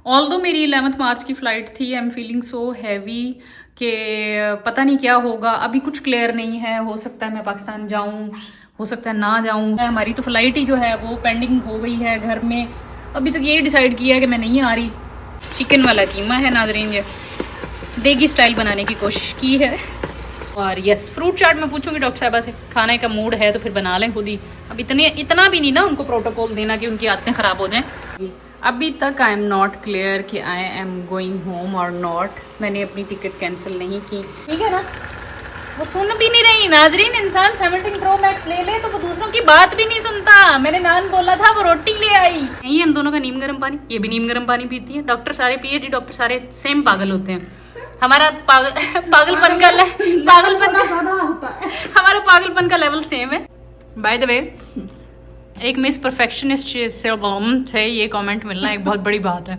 Although मेरी 11 मार्च की flight थी, I am feeling so heavy कि पता नहीं क्या होगा, अभी कुछ क्लियर नहीं है। हो सकता है मैं पाकिस्तान जाऊं, हो सकता है ना जाऊं। हमारी तो फ़्लाइट ही जो है वो पेंडिंग हो गई है घर में। अभी तक यही डिसाइड किया है कि मैं नहीं आ रही। चिकन वाला कीमा है नाज़रीन, ये देगी स्टाइल बनाने की कोशिश की है। और यस, फ्रूट चाट मैं पूछूंगी डॉक्टर साहबा से, खाने का मूड है तो फिर बना लें खुद ही। अब इतना भी नहीं ना उनको प्रोटोकॉल देना कि उनकी आदतें ख़राब हो जाएं। अभी तक आई एम नॉट क्लियर कि आई एम गोइंग होम और नॉट। मैंने अपनी टिकट कैंसिल नहीं की, ठीक है ना। वो सुन भी नहीं रही नाजरीन। इंसान 17 प्रो मैक्स ले ले तो वो दूसरों की बात भी नहीं सुनता। मैंने नान बोला था, वो रोटी ले आई। यही हम दोनों का नीम गर्म पानी, ये भी नीम गर्म पानी पीती है। डॉक्टर सारे PhD डॉक्टर सारे सेम पागल होते हैं। हमारा पागलपन का हमारा पागलपन का लेवल सेम है। बाय द वे, एक मिस परफेक्शनिस्ट से ये कमेंट मिलना एक बहुत बड़ी बात है।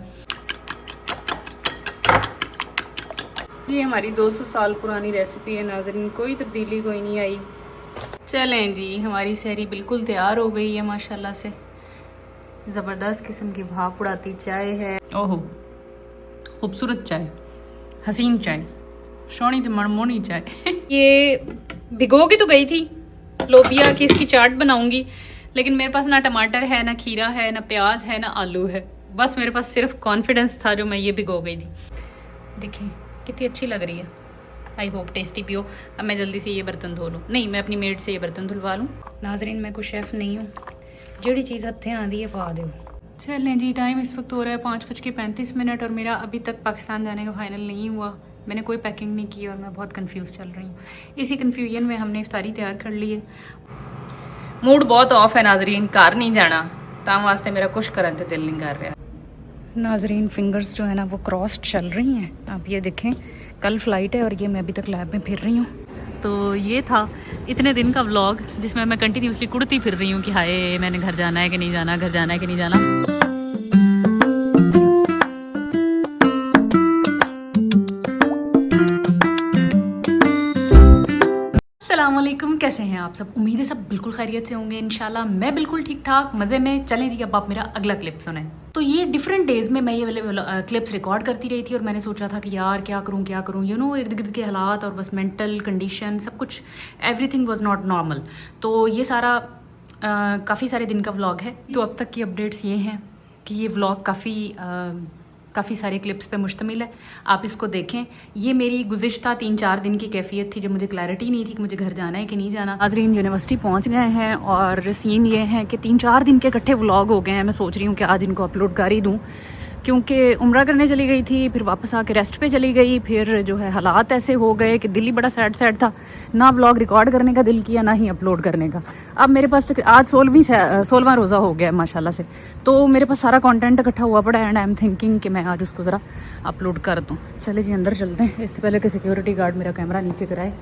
ये हमारी 200 साल पुरानी रेसिपी है नाज़रीन, कोई तब्दीली कोई नहीं आई। चलें जी, हमारी सहरी बिल्कुल तैयार हो गई है माशाल्लाह से। ज़बरदस्त किस्म की भाप उड़ाती चाय है। ओहो, खूबसूरत चाय, हसीन चाय, सोनी तो मनमोनी चाय। ये भिगो के तो गई थी लोबिया की इसकी चाट बनाऊंगी, लेकिन मेरे पास ना टमाटर है, ना खीरा है, ना प्याज है, ना आलू है। बस मेरे पास सिर्फ कॉन्फिडेंस था जो मैं ये भिगो गई थी। देखिए कितनी अच्छी लग रही है। आई होप टेस्टी भी हो। अब मैं जल्दी से ये बर्तन धो लूँ। नहीं, मैं अपनी मेड से ये बर्तन धुलवा लूँ। नाजरीन, मैं कोई शेफ़ नहीं हूँ, जड़ी चीज़ हत्थे आंदी है पा दो। चलें जी, टाइम इस वक्त हो रहा है 5:35 और मेरा अभी तक पाकिस्तान जाने का फाइनल नहीं हुआ। मैंने कोई पैकिंग नहीं की और मैं बहुत कंफ्यूज चल रही हूँ। इसी कन्फ्यूजन में हमने इफ्तारी तैयार कर ली है। मूड बहुत ऑफ है नाजरीन, कार नहीं जाना तां वास्ते मेरा कुछ करने दिल नहीं कर रहा। नाजरीन, फिंगर्स जो है ना वो क्रॉस्ड चल रही हैं। आप ये देखें, कल फ्लाइट है और ये मैं अभी तक लैब में फिर रही हूँ। तो ये था इतने दिन का व्लॉग जिसमें मैं कंटिन्यूसली कुड़ती फिर रही हूँ कि हाय मैंने घर जाना है कि नहीं जाना, घर जाना है कि नहीं जाना। अस्सलामुअलैकुम, कैसे हैं आप सब? उम्मीद है सब बिल्कुल खैरियत से होंगे इंशाल्लाह। मैं बिल्कुल ठीक ठाक मज़े में। चलें जी, अब आप मेरा अगला क्लिप सुनें। तो ये डिफरेंट डेज़ में मैं ये वाले क्लिप्स रिकॉर्ड करती रही थी और मैंने सोचा था कि यार क्या करूँ यू नो, इर्द गिर्द के हालात और बस मेंटल कंडीशन सब कुछ, एवरीथिंग वाज नॉट नॉर्मल। तो ये सारा काफ़ी सारे दिन का व्लॉग है। तो अब तक की अपडेट्स ये हैं कि ये व्लॉग काफ़ी सारे क्लिप्स पे मुश्तमिल है। आप इसको देखें। ये मेरी गुज़िश्ता 3-4 दिन की कैफियत थी जब मुझे क्लैरिटी नहीं थी कि मुझे घर जाना है कि नहीं जाना। नाज़रीन, यूनिवर्सिटी पहुंच गए हैं और सीन ये है कि 3-4 दिन के इकट्ठे व्लॉग हो गए हैं। मैं सोच रही हूँ कि आज इनको अपलोड कर ही दूँ, क्योंकि उम्रा करने चली गई थी, फिर वापस आके रेस्ट पे चली गई, फिर जो है हालात ऐसे हो गए कि दिल ही बड़ा सैड था। ना व्लॉग रिकॉर्ड करने का दिल किया, ना ही अपलोड करने का। अब मेरे पास तक आज 16वां रोज़ा हो गया है माशाल्लाह से। तो मेरे पास सारा कंटेंट इकट्ठा हुआ पड़ा है एंड आई एम थिंकिंग कि मैं आज उसको ज़रा अपलोड कर दूँ। चले जी, अंदर चलते हैं। इससे पहले कि सिक्योरिटी गार्ड मेरा कैमरा नीचे कराए।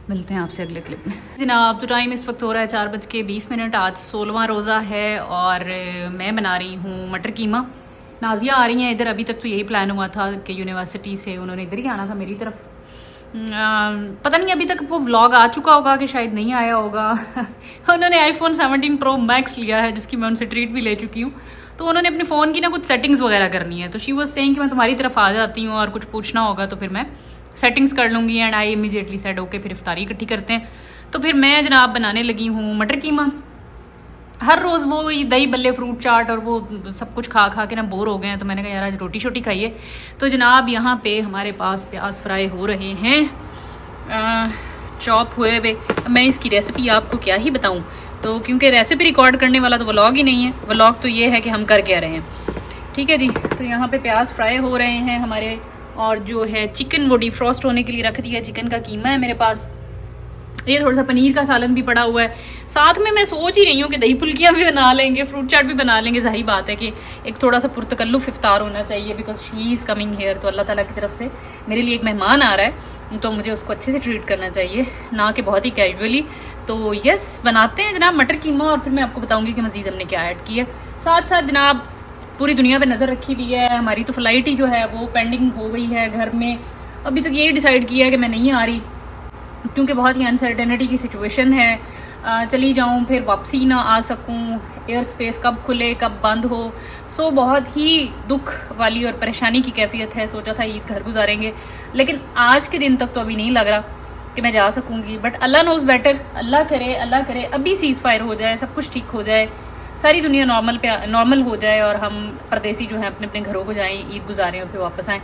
मिलते हैं आपसे अगले क्लिप में जनाब। तो टाइम इस वक्त हो रहा है 4:20। आज 16वां रोज़ा है और मैं बना रही हूँ मटर कीमा। नाजिया आ रही हैं इधर। अभी तक तो यही प्लान हुआ था कि यूनिवर्सिटी से उन्होंने इधर ही आना था मेरी तरफ। पता नहीं अभी तक वो व्लॉग आ चुका होगा कि शायद नहीं आया होगा। उन्होंने iPhone 17 Pro Max लिया है, जिसकी मैं उनसे ट्रीट भी ले चुकी हूँ। तो उन्होंने अपने फ़ोन की ना कुछ सेटिंग्स वगैरह करनी है। तो शी वाज सेइंग कि मैं तुम्हारी तरफ आ जाती हूँ और कुछ पूछना होगा तो फिर मैं सेटिंग्स कर लूँगी। And I immediately said okay, फिर इफ्तारी इकट्ठी करते हैं। तो फिर मैं जनाब बनाने लगी हूँ मटर कीमा। हर रोज़ वो दही बल्ले, फ्रूट चाट और वो सब कुछ खा खा के ना बोर हो गए हैं। तो मैंने कहा यार आज रोटी शोटी खाइए। तो जनाब यहाँ पे हमारे पास प्याज फ्राई हो रहे हैं, चॉप हुए हुए। मैं इसकी रेसिपी आपको क्या ही बताऊँ, तो क्योंकि रेसिपी रिकॉर्ड करने वाला तो व्लॉग ही नहीं है। व्लॉग तो ये है कि हम कर क्या रहे हैं। ठीक है जी। तो यहाँ पे प्याज फ्राई हो रहे हैं हमारे, और जो है चिकन वो डिफ्रॉस्ट होने के लिए रख दिया। चिकन का कीमा है मेरे पास। ये थोड़ा सा पनीर का सालन भी पड़ा हुआ है। साथ में मैं सोच ही रही हूँ कि दही फुल्कियाँ भी बना लेंगे, फ्रूट चाट भी बना लेंगे। जाहिर बात है कि एक थोड़ा सा पुरतकल्लुफ़ इफ्तार होना चाहिए, because she is coming here. तो अल्लाह ताला की तरफ से मेरे लिए एक मेहमान आ रहा है, तो मुझे उसको अच्छे से ट्रीट करना चाहिए, ना कि बहुत ही कैजुअली। तो यस, बनाते हैं जनाब मटर कीमा और फिर मैं आपको बताऊँगी कि मज़ीद हमने क्या ऐड किया। साथ साथ जनाब पूरी दुनिया पर नज़र रखी हुई है। हमारी तो फ़्लाइट ही जो है वो पेंडिंग हो गई है घर में। अभी तक यही डिसाइड किया है कि मैं नहीं आ रही, क्योंकि बहुत ही अनसर्टेनिटी की सिचुएशन है। चली जाऊं, फिर वापसी ना आ सकूं, एयर स्पेस कब खुले कब बंद हो। सो बहुत ही दुख वाली और परेशानी की कैफियत है। सोचा था ईद घर गुजारेंगे, लेकिन आज के दिन तक तो अभी नहीं लग रहा कि मैं जा सकूंगी। बट अल्लाह नोज बेटर, अल्लाह करे अभी सीज़ फायर हो जाए, सब कुछ ठीक हो जाए, सारी दुनिया नॉर्मल हो जाए और हम परदेसी जो हैं अपने अपने घरों को जाएं, ईद गुजारें और फिर वापस आएँ।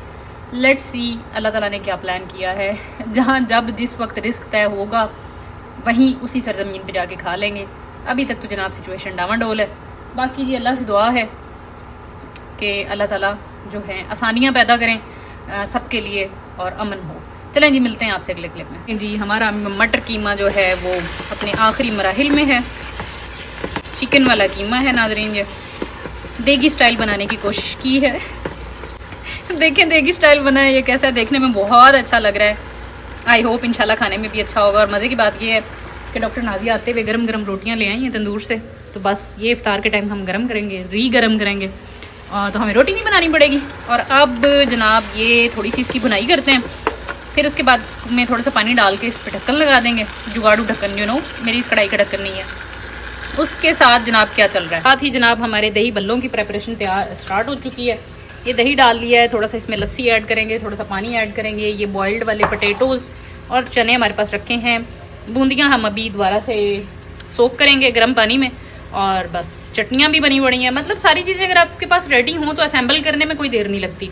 लेट्स सी अल्लाह ताला ने क्या प्लान किया है। जहाँ जब जिस वक्त रिस्क तय होगा वहीं उसी सरजमीन पे जाके खा लेंगे। अभी तक तो जनाब सिचुएशन डामाडोल है। बाकी जी अल्लाह से दुआ है कि अल्लाह ताला जो है आसानियाँ पैदा करें सबके लिए और अमन हो। चलें जी, मिलते हैं आपसे अगले क्लिप में। जी हमारा मटर कीमा जो है वो अपने आखिरी मराहिल में है। चिकन वाला कीमा है नाज़रीन, जी देगी स्टाइल बनाने की कोशिश की है। देखें देगी स्टाइल बना है, ये कैसा है, देखने में बहुत अच्छा लग रहा है। आई होप इंशाल्लाह खाने में भी अच्छा होगा। और मज़े की बात ये है कि डॉक्टर नाजिया आते हुए गरम गरम रोटियां ले आई हैं तंदूर से, तो बस ये इफ्तार के टाइम हम गरम करेंगे, गरम करेंगे, तो हमें रोटी नहीं बनानी पड़ेगी। और अब जनाब ये थोड़ी सी इसकी भुनाई करते हैं, फिर उसके बाद इसमें थोड़ा सा पानी डाल के इस पर ढक्कन लगा देंगे, जुगाड़ू ढक्कन, यू नो मेरी इस कढ़ाई का ढक्कन नहीं है। उसके साथ जनाब क्या चल रहा है, साथ ही जनाब हमारे दही बल्लों की प्रेपरेशन तैयार स्टार्ट हो चुकी है। ये दही डाल लिया है, थोड़ा सा इसमें लस्सी ऐड करेंगे, थोड़ा सा पानी ऐड करेंगे। ये बॉइल्ड वाले पटेटोज़ और चने हमारे पास रखे हैं। बूंदियाँ हम अभी दोबारा से सोक करेंगे गर्म पानी में। और बस चटनियाँ भी बनी पड़ी हैं। मतलब सारी चीज़ें अगर आपके पास रेडी हों तो असेंबल करने में कोई देर नहीं लगती।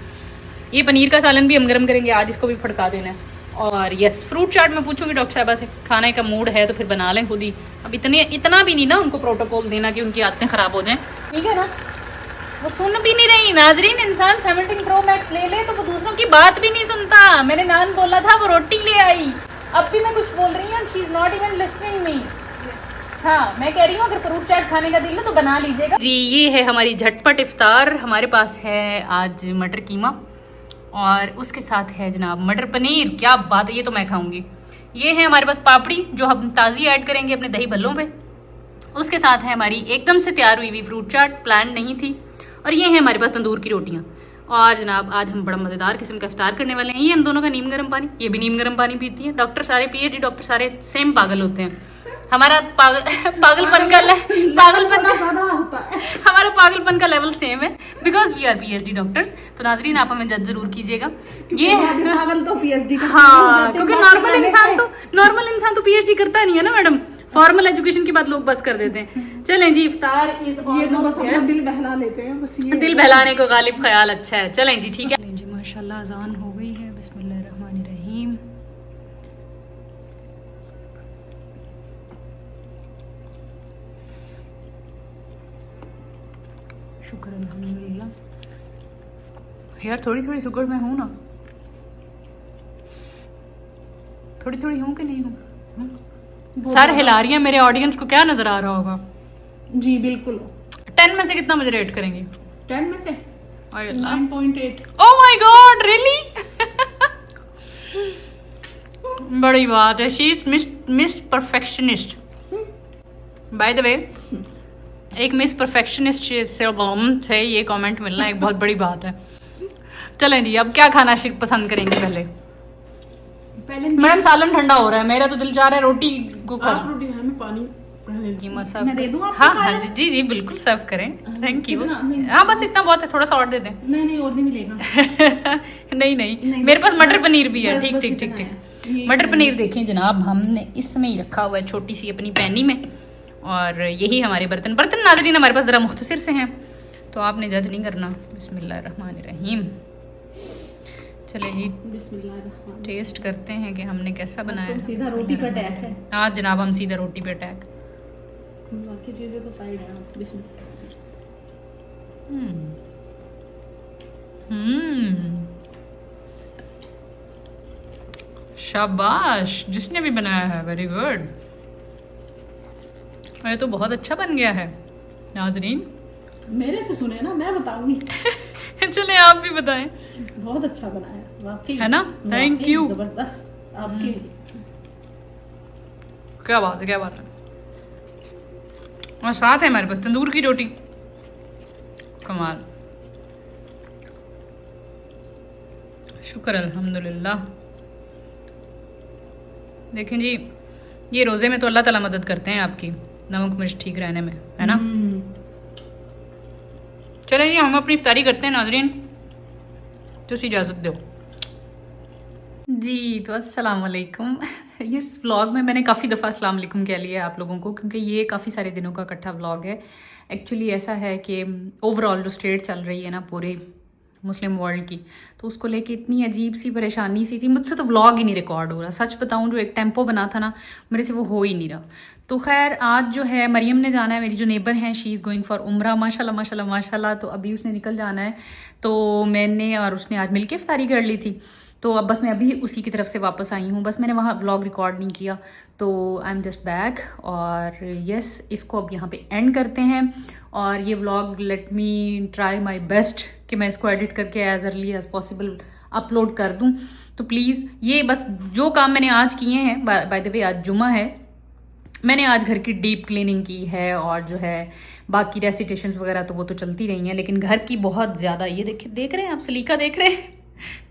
ये पनीर का सालन भी हम गर्म करेंगे, आज इसको भी फटका देना है। और यस, फ्रूट चाट मैं पूछूंगी डॉक्टर साहबा से, खाने का मूड है तो फिर बना लें खुद ही। अब इतना भी नहीं ना उनको प्रोटोकॉल देना कि उनकी आदतें ख़राब हो जाएं, ठीक है ना। वो सुन भी नहीं रही नाजरीन। इंसान 17 Pro Max ले ले तो वो दूसरों की बात भी नहीं सुनता। मैंने नान बोला था, वो रोटी ले आई। अब भी मैं कुछ बोल रही हूँ, she is not even listening me. हाँ, मैं कह रही हूँ अगर फ्रूट चाट खाने का दिल है तो बना लीजिएगा जी। ये है हमारी झटपट इफ्तार। हमारे पास है आज मटर कीमा और उसके साथ है जनाब मटर पनीर। क्या बात है, ये तो मैं खाऊंगी। ये है हमारे पास पापड़ी जो हम ताज़ी ऐड करेंगे अपने दही भल्लों पे। उसके साथ है हमारी एकदम से तैयार हुई हुई फ्रूट चाट, प्लान नहीं थी। और ये है हमारे पास तंदूर की रोटियां। और जनाब आज हम बड़ा मज़ेदार किस्म का इफ्तार करने वाले हैं। ये हम दोनों का नीम गर्म पानी, ये भी नीम गर्म पानी पीती है। डॉक्टर सारे PhD डॉक्टर सारे सेम पागल होते हैं। हमारा पागलपन का हमारा पागलपन का लेवल सेम है, because we are PhD doctors. तो नाजरीन आप हमें जज जरूर कीजिएगा। ये पागल तो PhD करते हैं। हाँ, क्योंकि नॉर्मल इंसान तो PhD करता नहीं है ना मैडम। फॉर्मल एजुकेशन की बात लोग बस कर देते हैं। चलें जी, इफ्तार इज ये तो बस अपना दिल बहला लेते हैं, बस ये दिल बहलाने को गालिब ख्याल अच्छा है। चलें जी, ठीक है जी। माशाल्लाह अजान हो गई है। बिस्मिल्लाहिर्रहमानिर्रहीम। शुक्र अल्हम्दुलिल्लाह। यार थोड़ी थोड़ी शुक्र मैं हूँ ना, थोड़ी थोड़ी हूँ कि नहीं हूँ। सर हिला रही है। मेरे ऑडियंस को क्या नजर आ रहा होगा जी? बिल्कुल। 10 में से कितना मुझे रेट करेंगे? 10 में से 9.8। Oh my God, really? बड़ी बात है। She is miss perfectionist. By the way, एक मिस परफेक्शनिस्ट से ये कमेंट मिलना एक बहुत बड़ी बात है। चलें जी, अब क्या खाना पसंद करेंगे? पहले मैडम सालन ठंडा हो रहा है, मेरा तो दिल चाह रहा है रोटी को खा। रोटी है, मैं पानी मैं दे दूं आपको? हाँ जी जी बिल्कुल, सर्व करें। Thank you. हाँ बस इतना बहुत है, थोड़ा सा और दे दें। नहीं और नहीं मिलेगा। नहीं मेरे पास मटर पनीर भी है। ठीक ठीक ठीक ठीक। मटर पनीर देखें जनाब, हमने इसमें ही रखा हुआ है छोटी सी अपनी पैनी में। और यही हमारे बर्तन नाज़रीन हमारे पास ज़रा मुख्तसर से हैं, तो आपने जज नहीं करना। बिस्मिल्लाहिर्रहमानिर्रहीम। चले जी, टेस्ट करते हैं कि हमने कैसा बनाया। सीधा रोटी पे अटैक है आज जनाब, हम सीधा रोटी पे अटैक। बाकी चीजें तो साइड है। बिस्मिल्लाह। शाबाश, जिसने भी बनाया है, वेरी गुड। ये तो बहुत अच्छा बन गया है नाजरीन। मेरे से सुने ना, मैं बताऊंगी। चले आप भी बताएं। बहुत अच्छा बनाया वाकई, है ना? Thank you. जबरदस्त आपके। क्या बात है, क्या बात है। और साथ है हमारे पास तंदूर की रोटी। कमाल, शुक्र अल्हम्दुलिल्लाह। देखें जी, ये रोज़े में तो अल्लाह ताला मदद करते हैं आपकी नमक मिर्च ठीक रहने में, है ना। चले जी हम अपनी इफ्तारी करते हैं नाजरीन, तो इजाज़त दो जी। तो अस्सलाम वालेकुम। इस व्लॉग में मैंने काफ़ी दफ़ा अस्सलाम वालेकुम कह लिया है आप लोगों को, क्योंकि ये काफ़ी सारे दिनों का इकट्ठा व्लॉग है। एक्चुअली ऐसा है कि ओवरऑल जो स्टेट चल रही है ना पूरे मुस्लिम वर्ल्ड की, तो उसको लेके इतनी अजीब सी परेशानी सी थी, मुझसे तो व्लॉग ही नहीं रिकॉर्ड हो रहा। सच बताऊं, जो एक टेम्पो बना था ना मेरे से, वो हो ही नहीं रहा। तो खैर आज जो है मरियम ने जाना है, मेरी जो नेबर हैं, शी इज़ गोइंग फॉर उम्रा, माशाल्लाह माशाल्लाह माशाल्लाह। तो अभी उसने निकल जाना है, तो मैंने और उसने आज मिलके इफ्तारी कर ली थी। तो अब बस मैं अभी उसी की तरफ से वापस आई हूँ, बस मैंने वहाँ व्लॉग रिकॉर्ड नहीं किया। तो आई एम जस्ट बैक, और यस इसको अब यहाँ पे एंड करते हैं। और ये vlog let me try my best कि मैं इसको एडिट करके as early as possible upload कर दूँ। तो प्लीज़ ये बस जो काम मैंने आज किए हैं, बाय द वे आज जुमा है, मैंने आज घर की डीप क्लीनिंग की है, और जो है बाकी रेसिटेशंस वगैरह तो वो तो चलती रही हैं, लेकिन घर की बहुत ज़्यादा, ये देख रहे हैं आप, सलीका देख रहे हैं,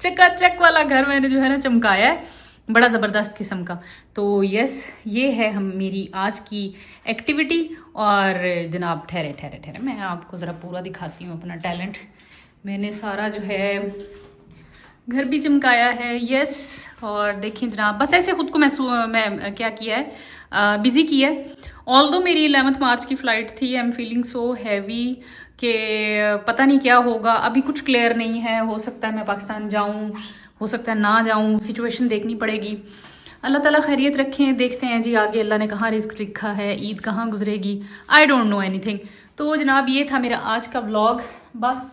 चकाचक वाला घर मैंने जो है ना चमकाया है, बड़ा ज़बरदस्त किस्म का। तो यस ये है हम मेरी आज की एक्टिविटी। और जनाब ठहरे ठहरे ठहरे, मैं आपको ज़रा पूरा दिखाती हूँ अपना टैलेंट। मैंने सारा जो है घर भी चमकाया है, यस। और देखिए जनाब, बस ऐसे खुद को मैं क्या किया है, बिज़ी किया है। ऑल्दो मेरी 11 मार्च की फ़्लाइट थी, I am feeling so heavy कि पता नहीं क्या होगा, अभी कुछ क्लियर नहीं है। हो सकता है मैं पाकिस्तान जाऊं, हो सकता है ना जाऊं, सिचुएशन देखनी पड़ेगी। अल्लाह ताला खैरियत रखें, देखते हैं जी आगे अल्लाह ने कहाँ रिस्क लिखा है, ईद कहाँ गुजरेगी, आई डोंट नो एनीथिंग। तो जनाब ये था मेरा आज का व्लॉग, बस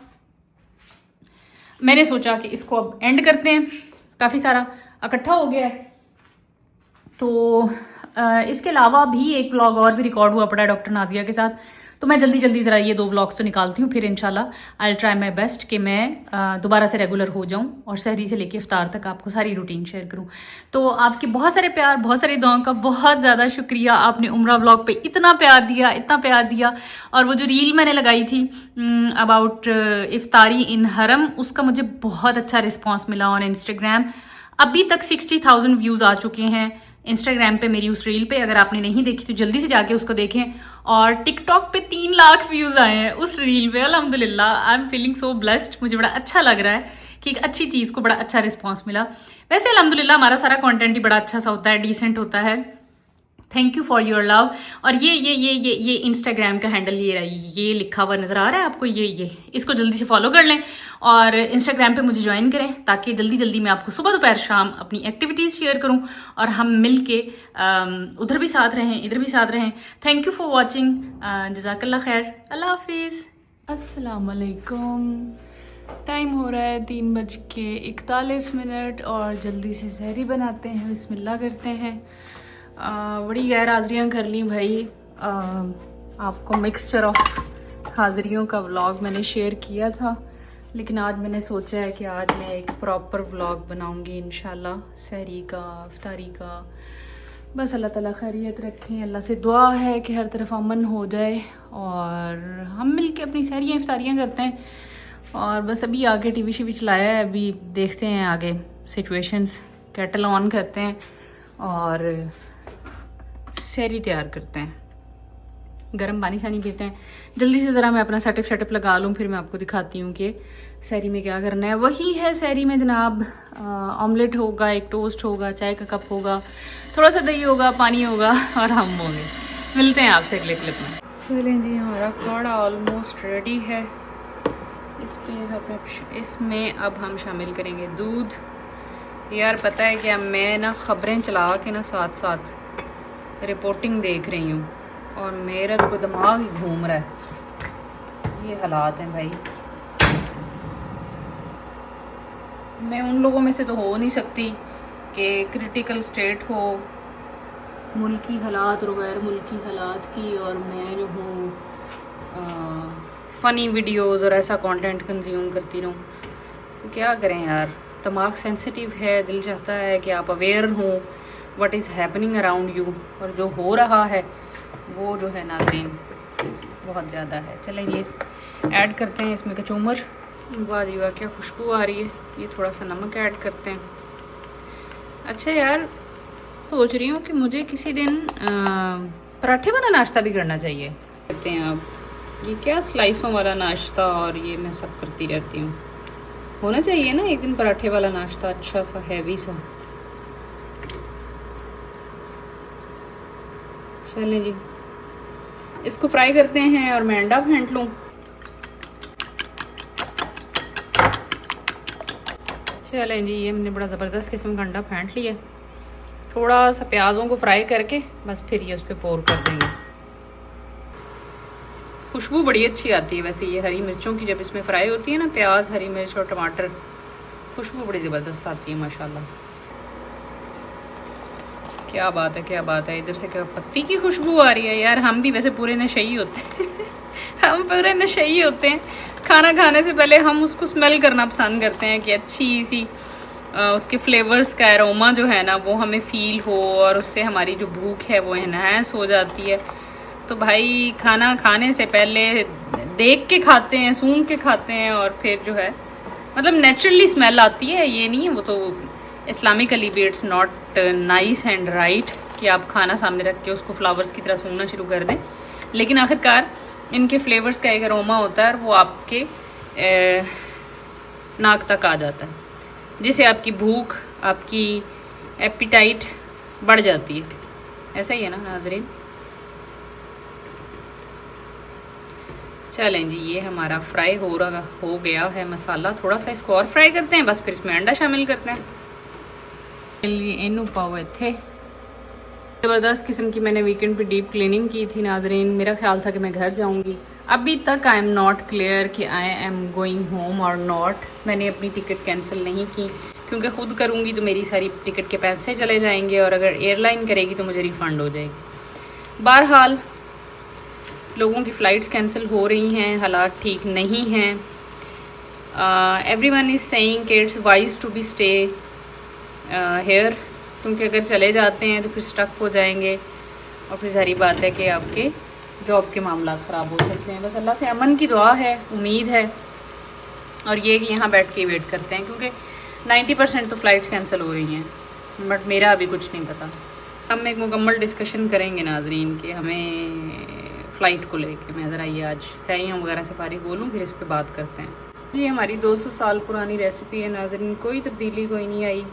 मैंने सोचा कि इसको अब एंड करते हैं, काफ़ी सारा इकट्ठा हो गया है। तो इसके अलावा भी एक व्लॉग और भी रिकॉर्ड हुआ पड़ा है डॉक्टर नाजिया के साथ, तो मैं जल्दी जल्दी ज़रा ये 2 व्लॉग्स तो निकालती हूँ, फिर इंशाल्लाह आई ट्राई माई बेस्ट कि मैं दोबारा से रेगुलर हो जाऊँ और सहरी से लेके इफ्तार तक आपको सारी रूटीन शेयर करूँ। तो आपके बहुत सारे प्यार, बहुत सारी दुआओं का बहुत ज़्यादा शुक्रिया। आपने उम्रा व्लॉग पे इतना प्यार दिया, इतना प्यार दिया। और वो जो रील मैंने लगाई थी अबाउट इफ्तारी इन हरम, उसका मुझे बहुत अच्छा रिस्पॉन्स मिला ऑन इंस्टाग्राम। अभी तक 60,000 व्यूज़ आ चुके हैं इंस्टाग्राम पे मेरी उस रील पे। अगर आपने नहीं देखी तो जल्दी से जाके उसको देखें। और टिकटॉक पे 3 लाख व्यूज़ आए हैं उस रील पे, अल्हम्दुलिल्लाह। I am feeling so blessed, मुझे बड़ा अच्छा लग रहा है कि एक अच्छी चीज़ को बड़ा अच्छा रिस्पॉन्स मिला। वैसे अल्हम्दुलिल्लाह हमारा सारा कंटेंट ही बड़ा अच्छा सा होता है, डिसेंट होता है। Thank you for your love. और ये इंस्टाग्राम का हैंडल ये लिखा हुआ नज़र आ रहा है आपको, ये इसको जल्दी से फॉलो कर लें और इंस्टाग्राम पे मुझे ज्वाइन करें, ताकि जल्दी जल्दी मैं आपको सुबह दोपहर शाम अपनी एक्टिविटीज़ शेयर करूं और हम मिल के उधर भी साथ रहें, इधर भी साथ रहें। थैंक यू फॉर वॉचिंग, जज़ाकल्लाह खैर, अल्लाह हाफिज़, अस्सलाम वालेकुम। टाइम हो रहा है 3:41 और जल्दी से सहरी बनाते हैं, बिस्मिल्लाह करते हैं। बड़ी गैर हाज़रियाँ कर ली भाई। आपको मिक्सचर ऑफ हाज़रियों का व्लॉग मैंने शेयर किया था, लेकिन आज मैंने सोचा है कि आज मैं एक प्रॉपर व्लॉग बनाऊंगी इंशाल्लाह, सहरी का, इफ्तारी का। बस अल्लाह ताला खैरियत रखें, अल्लाह से दुआ है कि हर तरफ अमन हो जाए और हम मिल के अपनी सहरियाँ इफ्तारियाँ करते हैं। और बस अभी आगे टीवी शीवी चलाया है, अभी देखते हैं आगे सिचुएशंस, केटल ऑन करते हैं और सहरी तैयार करते हैं, गर्म पानी शानी पीते हैं। जल्दी से ज़रा मैं अपना सेटअप लगा लूँ, फिर मैं आपको दिखाती हूँ कि सहरी में क्या करना है। वही है सहरी में जनाब, ऑमलेट होगा, एक टोस्ट होगा, चाय का कप होगा, थोड़ा सा दही होगा, पानी होगा और हम होंगे। मिलते हैं आपसे अगले क्लिप में। चलें जी, हमारा कौड़ा ऑलमोस्ट रेडी है। इसमें अब हम शामिल करेंगे दूध। यार पता है क्या, मैं ना ख़बरें चला के ना साथ साथ रिपोर्टिंग देख रही हूँ और मेरा तो दिमाग ही घूम रहा है। ये हालात हैं भाई, मैं उन लोगों में से तो हो नहीं सकती कि क्रिटिकल स्टेट हो मुल्की हालात और गैर मुल्की हालात की, और मैं जो हूँ फ़नी वीडियोज़ और ऐसा कंटेंट कंज्यूम करती रहूँ। तो क्या करें यार, दिमाग सेंसिटिव है, दिल चाहता है कि आप अवेयर हों what is happening around you, और जो हो रहा है वो जो है नाज़रीन बहुत ज़्यादा है। चलें ये ऐड करते हैं इसमें कचूमर। वाह जी वाह, क्या खुशबू आ रही है। ये थोड़ा सा नमक ऐड करते हैं। अच्छा यार, सोच रही हूँ कि मुझे किसी दिन पराठे वाला नाश्ता भी करना चाहिए। करते हैं आप, ये क्या स्लाइसों वाला नाश्ता और ये मैं सब करती रहती हूँ। होना चाहिए ना एक दिन पराठे वाला नाश्ता, अच्छा सा हैवी सा। चलें जी, इसको फ्राई करते हैं और मैं अंडा फेंट लूँ। चलें जी, ये मैंने बड़ा ज़बरदस्त किस्म का अंडा फेंट लिया। थोड़ा सा प्याज़ों को फ्राई करके बस फिर ये उस पर पोर कर देंगे। खुशबू बड़ी अच्छी आती है वैसे ये हरी मिर्चों की, जब इसमें फ्राई होती है ना प्याज, हरी मिर्च और टमाटर, खुशबू बड़ी ज़बरदस्त आती है माशाल्लाह। क्या बात है, क्या बात है। इधर से क्या पत्ती की खुशबू आ रही है यार। हम भी वैसे पूरे नशई होते हैं हम पूरे नशई होते हैं। खाना खाने से पहले हम उसको स्मेल करना पसंद करते हैं कि अच्छी सी उसके फ्लेवर्स का एरोमा जो है ना वो हमें फील हो, और उससे हमारी जो भूख है वो एनहांस हो जाती है। तो भाई खाना खाने से पहले देख के खाते हैं, सूंघ के खाते हैं, और फिर जो है मतलब नेचुरली स्मेल आती है। ये नहीं है, वो तो इस्लामिकली भी it's not nice and right कि आप खाना सामने रख के उसको फ्लावर्स की तरह सूंघना शुरू कर दें। लेकिन आखिरकार इनके फ्लेवर्स का एक अरोमा होता है और वो आपके नाक तक आ जाता है, जिससे आपकी भूख, आपकी एपिटाइट बढ़ जाती है। ऐसा ही है ना नाजरीन। चलें जी, ये हमारा फ्राई हो गया है मसाला। थोड़ा सा इसको और फ्राई करते हैं, बस फिर इसमें अंडा शामिल करते हैं। इनू पाओ इत्थे ज़बरदस्त किस्म की मैंने वीकेंड पे डीप क्लीनिंग की थी नाजरीन। मेरा ख्याल था कि मैं घर जाऊंगी। अभी तक आई एम नॉट क्लियर कि आई एम गोइंग होम और नॉट। मैंने अपनी टिकट कैंसिल नहीं की, क्योंकि ख़ुद करूंगी तो मेरी सारी टिकट के पैसे चले जाएंगे, और अगर एयरलाइन करेगी तो मुझे रिफ़ंड हो जाएगी। बहरहाल लोगों की फ़्लाइट्स कैंसिल हो रही हैं, हालात ठीक नहीं हैं। एवरीवन इज़ सेइंग कि it's wise to be stay here, क्योंकि अगर चले जाते हैं तो फिर स्टक हो जाएंगे, और फिर सारी बात है कि आपके जॉब के मामला ख़राब हो सकते हैं। बस अल्लाह से अमन की दुआ है, उम्मीद है, और ये कि यहाँ बैठ के वेट करते हैं, क्योंकि 90% तो फ़्लाइट्स कैंसिल हो रही हैं, बट मेरा अभी कुछ नहीं पता। हम एक मुकम्मल डिस्कशन करेंगे नाजरीन कि हमें फ़्लाइट को लेके। मैं ज़रा ये आज सैरियों वगैरह से फारिग बोलूँ, फिर इस पर बात करते हैं। ये हमारी 200 साल पुरानी रेसिपी है नाजरीन, कोई तब्दीली कोई नहीं आई।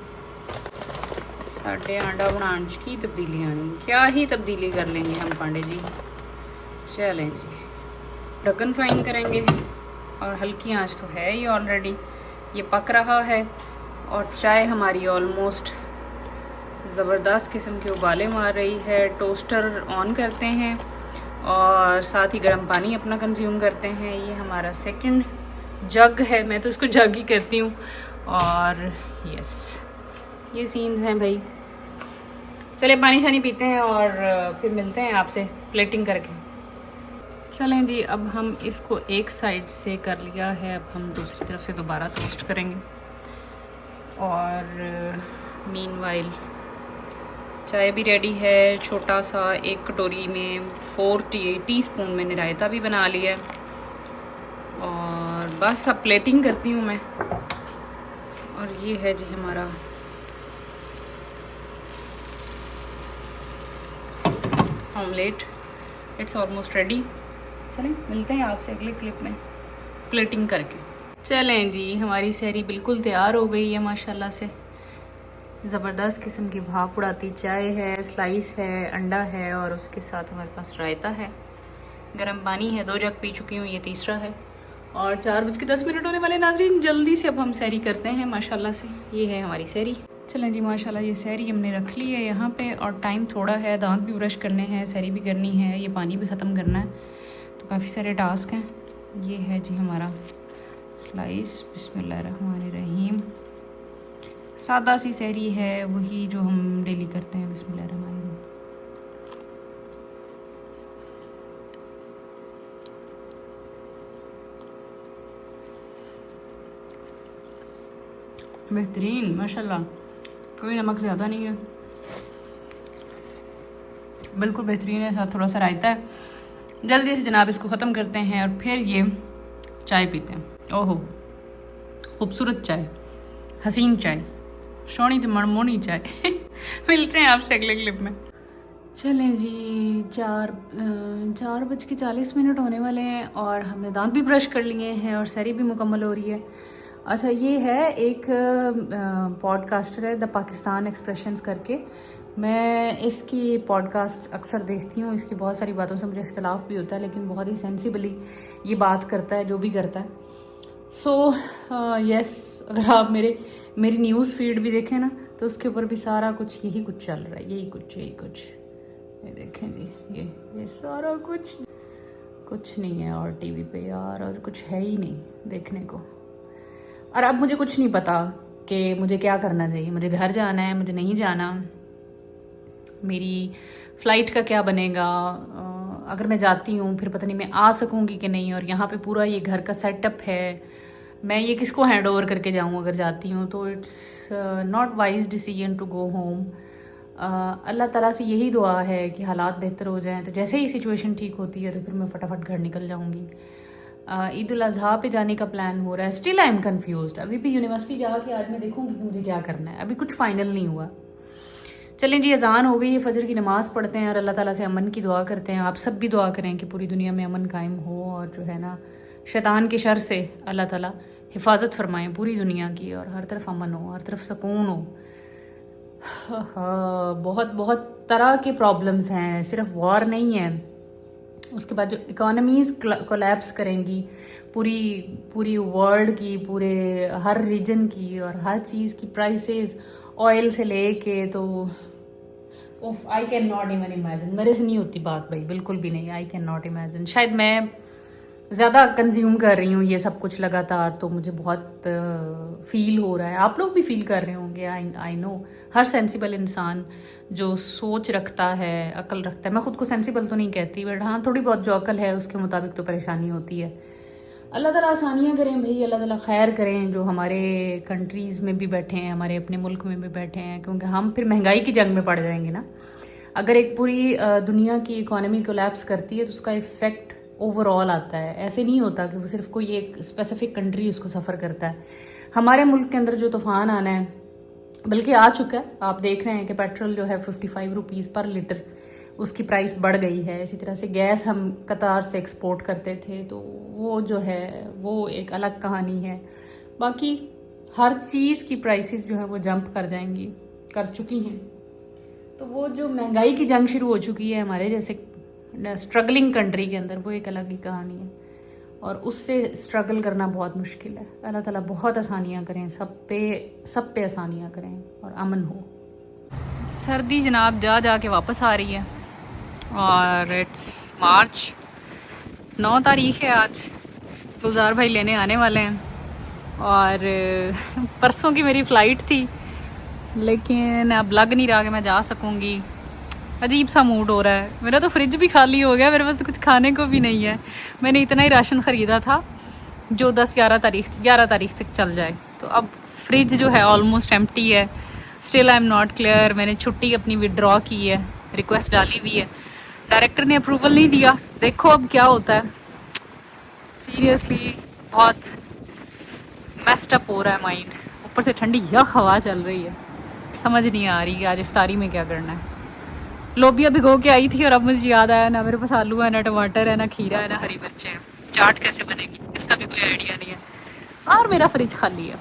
साढ़े आंडा बनाने की तब्दीली आनी, क्या ही तब्दीली कर लेंगे हम पांडे जी। चलें जी, ढक्कन फाइन करेंगे, और हल्की आंच तो है ही ऑलरेडी, ये पक रहा है। और चाय हमारी ऑलमोस्ट ज़बरदस्त किस्म के उबाले मार रही है। टोस्टर ऑन करते हैं और साथ ही गर्म पानी अपना कंज्यूम करते हैं। ये हमारा सेकंड जग है, मैं तो इसको जग ही कहती हूँ। और यस, ये सीन्स हैं भाई। चले पानी शानी पीते हैं और फिर मिलते हैं आपसे प्लेटिंग करके। चलें जी, अब हम इसको एक साइड से कर लिया है, अब हम दूसरी तरफ से दोबारा टोस्ट करेंगे। और मीनवाइल चाय भी रेडी है। छोटा सा एक कटोरी में 4 टीस्पून मैंने रायता भी बना लिया है, और बस अब प्लेटिंग करती हूँ मैं। और ये है जी हमारा ऑमलेट, इट्स ऑलमोस्ट रेडी। चलें मिलते हैं आपसे अगले क्लिप में प्लेटिंग करके। चलें जी, हमारी सहरी बिल्कुल तैयार हो गई है माशाल्लाह से। ज़बरदस्त किस्म की भाप उड़ाती चाय है, स्लाइस है, अंडा है, और उसके साथ हमारे पास रायता है, गर्म पानी है। 2 जग पी चुकी हूँ, ये तीसरा है। और 4:10 होने वाले नाज़रीन। जल्दी से अब हम सहरी करते हैं माशाल्लाह से। ये है हमारी सहरी। चलें जी, माशाल्लाह ये सहरी हमने रख ली है यहाँ पे, और टाइम थोड़ा है, दांत भी ब्रश करने हैं, सहरी भी करनी है, ये पानी भी ख़त्म करना है, तो काफ़ी सारे टास्क हैं। ये है जी हमारा स्लाइस, बिस्मिल्लाहिर्रहमानिर्रहीम। सादा सी सहरी है, वही जो हम डेली करते हैं, बिस्मिल्लाहिर्रहमानिर्रहीम। बेहतरीन माशाल्लाह, कोई नमक ज़्यादा नहीं है, बिल्कुल बेहतरीन है। साथ थोड़ा सा रायता है। जल्दी से जनाब इसको ख़त्म करते हैं और फिर ये चाय पीते हैं। ओहो, खूबसूरत चाय, हसीन चाय, सोनी तो मनमोनी चाय मिलते हैं आपसे अगले क्लिप में। चलें जी, 4:40 होने वाले हैं और हमने दांत भी ब्रश कर लिए हैं और सैरी भी मुकम्मल हो रही है। अच्छा, ये है एक पॉडकास्टर है द पाकिस्तान एक्सप्रेशंस करके। मैं इसकी पॉडकास्ट अक्सर देखती हूँ। इसकी बहुत सारी बातों से मुझे इख्तलाफ भी होता है, लेकिन बहुत ही सेंसिबली ये बात करता है जो भी करता है। सो यस, अगर आप मेरी न्यूज़ फीड भी देखें ना, तो उसके ऊपर भी सारा कुछ यही कुछ चल रहा है, यही कुछ। ये देखें जी, ये सारा कुछ नहीं है और टीवी पे यार, और कुछ है ही नहीं देखने को। और अब मुझे कुछ नहीं पता कि मुझे क्या करना चाहिए। मुझे घर जाना है, मुझे नहीं जाना, मेरी फ़्लाइट का क्या बनेगा, अगर मैं जाती हूँ फिर पता नहीं मैं आ सकूँगी कि नहीं। और यहाँ पे पूरा ये घर का सेटअप है, मैं ये किसको हैंड ओवर करके जाऊँ अगर जाती हूँ। तो it's not wise decision to go home. Allah ताला से यही दुआ है कि हालात बेहतर हो जाएं, तो जैसे ही सिचुएशन ठीक होती है तो फिर मैं फटाफट घर निकल जाऊँगी। ईद उल अज़हा पे जाने का प्लान हो रहा है। Still I am confused. अभी भी यूनिवर्सिटी जाके आज मैं देखूँगी कि मुझे क्या करना है, अभी कुछ फाइनल नहीं हुआ। चलें जी, अजान हो गई है, फजर की नमाज़ पढ़ते हैं और अल्लाह ताला से अमन की दुआ करते हैं। आप सब भी दुआ करें कि पूरी दुनिया में अमन कायम हो और जो है ना, शैतान के शर से अल्लाह ताला हिफाजत फरमाएं पूरी दुनिया की, और हर तरफ अमन हो, हर तरफ सुकून हो। बहुत बहुत तरह के प्रॉब्लम्स हैं, सिर्फ वॉर नहीं है। उसके बाद जो इकोनॉमीज़ कोलैप्स करेंगी पूरी वर्ल्ड की, पूरे हर रीजन की, और हर चीज़ की प्राइसेस ऑयल से लेके, तो I can not even imagine. मेरे से नहीं होती बात भाई, बिल्कुल भी नहीं। I can not imagine. शायद मैं ज़्यादा कंज्यूम कर रही हूँ ये सब कुछ लगातार, तो मुझे बहुत फील हो रहा है। आप लोग भी फील कर रहे होंगे, आई नो। हर सेंसिबल इंसान जो सोच रखता है, अकल रखता है, मैं ख़ुद को सेंसिबल तो नहीं कहती, बट हाँ थोड़ी बहुत जो अकल है उसके मुताबिक तो परेशानी होती है। अल्लाह ताला आसानियाँ करें भाई, अल्लाह ताला खैर करें जो हमारे कंट्रीज़ में भी बैठे हैं, हमारे अपने मुल्क में भी बैठे हैं, क्योंकि हम फिर महंगाई की जंग में पड़ जाएंगे ना। अगर एक पूरी दुनिया की इकोनॉमी कोलैप्स करती है तो उसका इफ़ेक्ट ओवरऑल आता है। ऐसे नहीं होता कि वो सिर्फ कोई एक स्पेसिफिक कंट्री उसको सफ़र करता है। हमारे मुल्क के अंदर जो तूफ़ान आना है, बल्कि आ चुका है, आप देख रहे हैं कि पेट्रोल जो है 55 रुपीज़ पर लीटर उसकी प्राइस बढ़ गई है। इसी तरह से गैस हम कतार से एक्सपोर्ट करते थे, तो वो जो है वो एक अलग कहानी है। बाकी हर चीज़ की प्राइसेस जो है वो जंप कर जाएंगी, कर चुकी हैं। तो वो जो महंगाई की जंग शुरू हो चुकी है हमारे जैसे स्ट्रगलिंग कंट्री के अंदर, वो एक अलग ही कहानी है, और उससे स्ट्रगल करना बहुत मुश्किल है। अल्लाह ताला बहुत आसानियाँ करें, सब पे आसानियाँ करें और अमन हो। सर्दी जनाब जा के वापस आ रही है, और इट्स मार्च 9 तारीख है आज। गुलजार भाई लेने आने वाले हैं, और परसों की मेरी फ़्लाइट थी, लेकिन अब लग नहीं रहा कि मैं जा सकूंगी। अजीब सा मूड हो रहा है। मेरा तो फ्रिज भी खाली हो गया, मेरे पास कुछ खाने को भी नहीं है। मैंने इतना ही राशन ख़रीदा था जो 11 तारीख तक चल जाए, तो अब फ्रिज जो है ऑलमोस्ट एम्प्टी है। Still I am not clear. मैंने छुट्टी अपनी विड्रॉ की है, रिक्वेस्ट डाली हुई है, डायरेक्टर ने अप्रूवल नहीं दिया। देखो अब क्या होता है। सीरियसली बहुत मेस्ड अप हो रहा है माइंड। ऊपर से ठंडी यख हवा चल रही है, समझ नहीं आ रही कि आज इफ्तारी में क्या करना है। लोबिया भिगो के आई थी और अब मुझे याद आया ना मेरे पास आलू है, ना टमाटर है, ना खीरा है, ना हरी मिर्चें हैं। चाट कैसे बनेगी इसका भी कोई आइडिया नहीं है, और मेरा फ्रिज खाली है।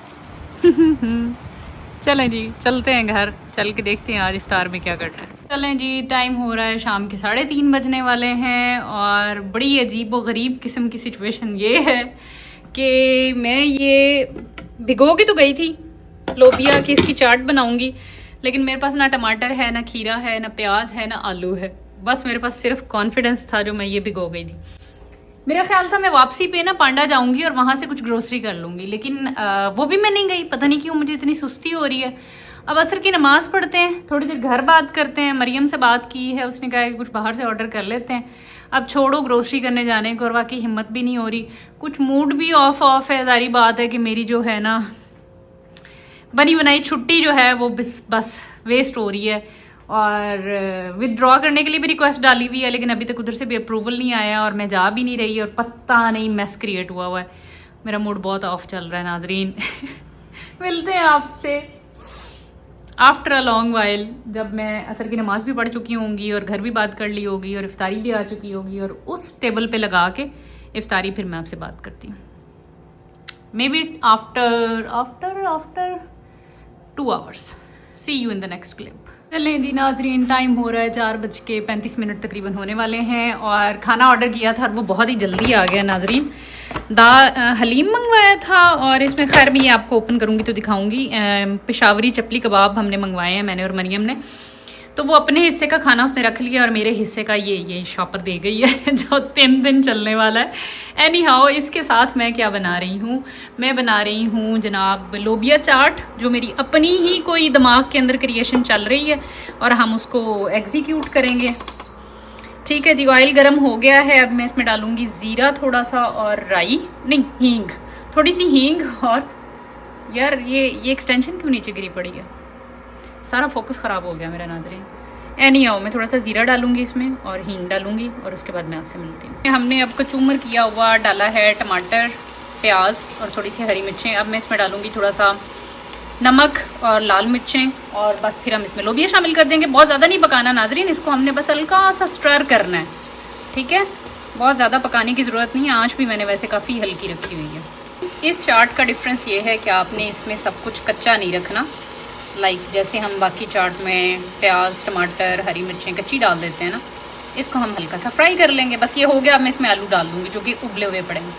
चलें जी, चलते हैं घर, चल के देखते हैं आज इफ्तार में क्या करना है। चलें जी, टाइम हो रहा है शाम के 3:30 बजने वाले हैं, और बड़ी अजीब व गरीब किस्म की सिचुएशन ये है कि मैं ये भिगो के तो गई थी लोबिया की इसकी चाट बनाऊंगी, लेकिन मेरे पास ना टमाटर है, ना खीरा है, ना प्याज है, ना आलू है। बस मेरे पास सिर्फ कॉन्फिडेंस था जो मैं ये भिगो गई थी। मेरा ख्याल था मैं वापसी पे ना पांडा जाऊंगी और वहां से कुछ ग्रोसरी कर लूंगी, लेकिन वो भी मैं नहीं गई। पता नहीं क्यों मुझे इतनी सुस्ती हो रही है। अब असर की नमाज पढ़ते हैं, थोड़ी देर घर बात करते हैं। मरियम से बात की है, उसने कहा कि कुछ बाहर से ऑर्डर कर लेते हैं। अब छोड़ो ग्रोसरी करने जाने को, और वाकई हिम्मत भी नहीं हो रही, कुछ मूड भी ऑफ है। जारी बात है कि मेरी जो है ना बनी बनाई छुट्टी जो है वो बस वेस्ट हो रही है, और विदड्रॉ करने के लिए भी रिक्वेस्ट डाली हुई है, लेकिन अभी तक उधर से भी अप्रूवल नहीं आया, और मैं जा भी नहीं रही, और पता नहीं मैस क्रिएट हुआ है। मेरा मूड बहुत ऑफ चल रहा है नाजरीन। मिलते हैं आपसे आफ्टर अ लॉन्ग वाइल, जब मैं असर की नमाज़ भी पढ़ चुकी होंगी और घर भी बात कर ली होगी और इफ्तारी भी आ चुकी होगी, और उस टेबल पे लगा के इफ्तारी फिर मैं आपसे बात करती हूँ। Maybe after after after 2 hours। See you in the next clip. चलें जी नाजरीन, टाइम हो रहा है 4:35 तकरीबन होने वाले हैं, और खाना ऑर्डर किया था और वो बहुत ही जल्दी आ गया नाजरीन। हलीम मंगवाया था, और इसमें खैर मैं ये आपको ओपन करूँगी तो दिखाऊंगी। पेशावरी चपली कबाब हमने मंगवाए हैं, मैंने और मरियम ने। तो वो अपने हिस्से का खाना उसने रख लिया और मेरे हिस्से का ये शॉपर दे गई है जो 3 दिन चलने वाला है। एनी हाउ, इसके साथ मैं क्या बना रही हूँ, मैं बना रही हूँ जनाब लोबिया चाट, जो मेरी अपनी ही कोई दिमाग के अंदर क्रिएशन चल रही है और हम उसको एग्जीक्यूट करेंगे। ठीक है जी, ऑयल गर्म हो गया है। अब मैं इसमें डालूंगी ज़ीरा थोड़ा सा और राई, नहीं हींग, थोड़ी सी हींग। और यार ये एक्सटेंशन क्यों नीचे गिरी पड़ी है, सारा फोकस ख़राब हो गया मेरा नाजरीन। एनी आओ, मैं थोड़ा सा ज़ीरा डालूंगी इसमें और हींग डालूंगी, और उसके बाद मैं आपसे मिलती हूँ। हमने अब कचूमर किया हुआ डाला है, टमाटर, प्याज और थोड़ी सी हरी मिर्चें। अब मैं इसमें डालूंगी थोड़ा सा नमक और लाल मिर्चें, और बस फिर हम इसमें लोबिया शामिल कर देंगे। बहुत ज़्यादा नहीं पकाना नाजरीन, इसको हमने बस हल्का सा स्टर करना है। ठीक है, बहुत ज़्यादा पकाने की ज़रूरत नहीं है। आँच भी मैंने वैसे काफ़ी हल्की रखी हुई है। इस चाट का डिफरेंस ये है कि आपने इसमें सब कुछ कच्चा नहीं रखना। लाइक जैसे हम बाकी चाट में प्याज, टमाटर, हरी मिर्चें कच्ची डाल देते हैं ना, इसको हम हल्का सा फ्राई कर लेंगे। बस ये हो गया। अब मैं इसमें आलू डाल दूँगी जो कि उबले हुए पड़ेंगे।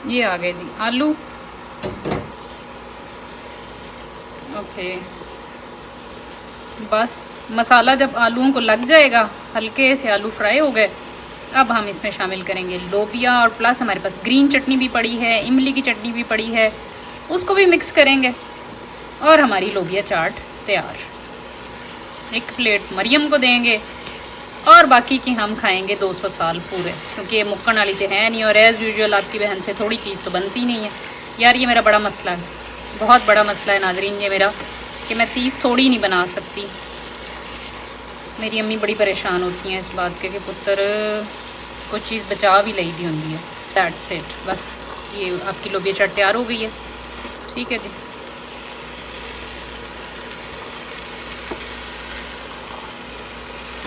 ये आ गए जी आलू। ओके, बस मसाला जब आलूओं को लग जाएगा, हल्के से आलू फ्राई हो गए, अब हम इसमें शामिल करेंगे लोबिया, और प्लस हमारे पास ग्रीन चटनी भी पड़ी है, इमली की चटनी भी पड़ी है, उसको भी मिक्स करेंगे और हमारी लोबिया चाट तैयार। एक प्लेट मरियम को देंगे और बाकी की हम खाएंगे 200 साल पूरे, क्योंकि ये मुक्कन वाली तो है नहीं। और एज़ यूजुअल आपकी बहन से थोड़ी चीज़ तो बनती नहीं है यार। ये मेरा बड़ा मसला है, बहुत बड़ा मसला है नाजरीन ये मेरा, कि मैं चीज़ थोड़ी नहीं बना सकती। मेरी अम्मी बड़ी परेशान होती हैं इस बात के कि पुत्र कुछ चीज़ बचा भी ली दी होंगी है। दैट्स इट, बस ये आपकी लोबिया चाट तैयार हो गई है। ठीक है जी,